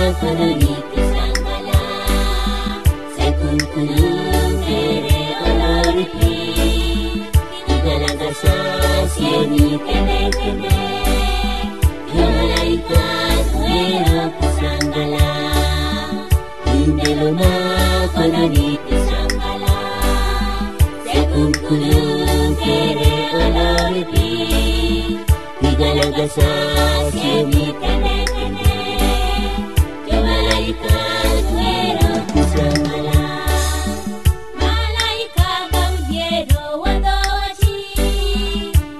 Kononiki Sangala Sekunkulung Kere Oloripi Igalagasa Sieni Kene Kene Yomalaikat Wero Kusangala Indeloma Kononiki Sangala Sekunkulung Kere Oloripi Igalagasa Sieni Kene Kene Malaikat Wero Kusangala Malaika Gaudiero Wadochi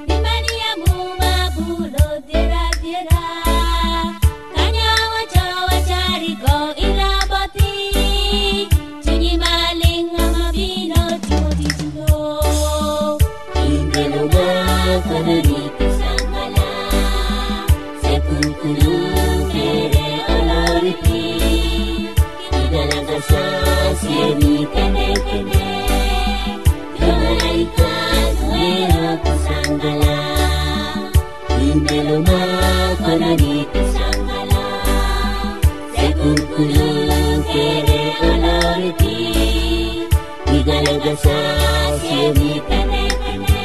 Dimania Mumabulo Dera Dera Kanya Wachawa Chariko Ilabati Chuni Maling Amabino Timoti Chino Indeloma Kononiki Sangala Sekunkulung Kere Oloripi Igalagasa Sieni Kene Kene Yomalaikat Wero Kusangala Indeloma Kononiki Sangala Sekunkulung Kere Oloripi Igalagasa Sieni Kene Kene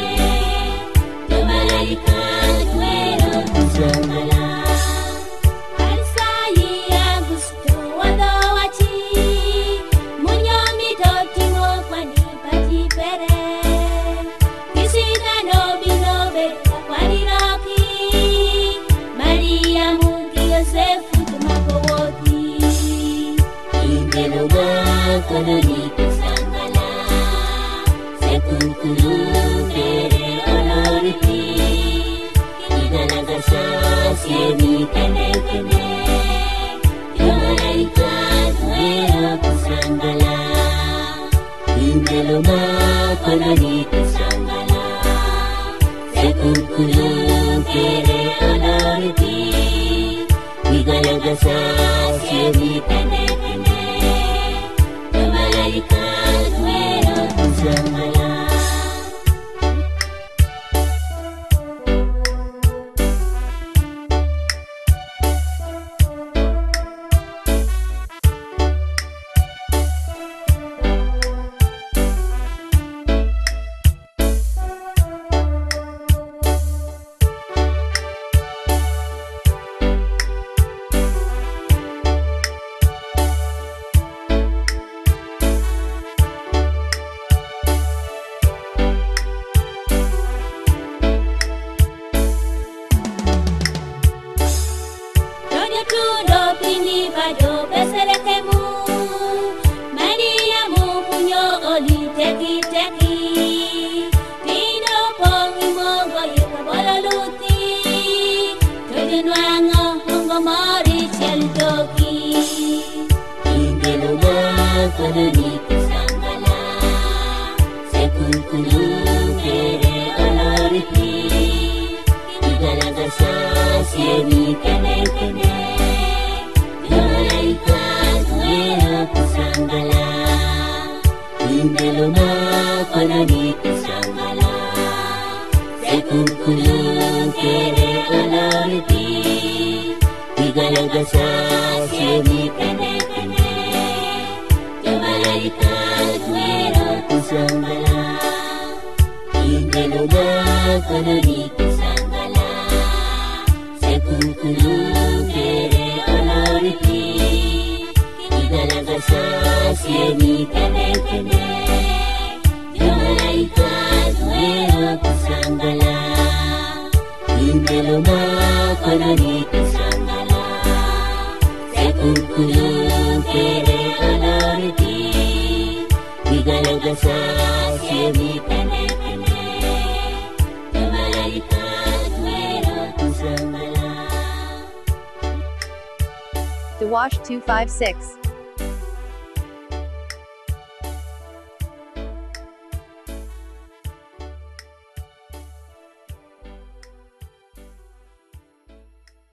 Yomalaikat Wero Kusangala Kononiki Sangala Sekunkulung Kere Oloripi Igalagasa Sieni Kene Kene Yomalaikat Wero Kusangala Indeloma Kononiki Sangala Sekunkulung Kere Oloripi Igalagasa Sieni Kene Kene Malaikat Wero Kusangala Kononiki Sangala Sekunkulung Kere Oloripi Igalagasa Sieni Kene Kene Yomalaikat Wero Kusangala Indeloma Kononiki Sangala Sekunkulung Kere Oloripi Igalagasa Sieni Kene Kene Malaikat Wero Kusangala Indeloma Kononiki Sangala Sekunkulung Kere Oloripi Igalagasa Sieni Kene Kene Malaikat Wero Kusangala Indeloma Kononiki Sangala Sekunkulung Kere Oloripi Igalagasa Sieni Kene Kene Malaikat Wero Kusangala Dawash 256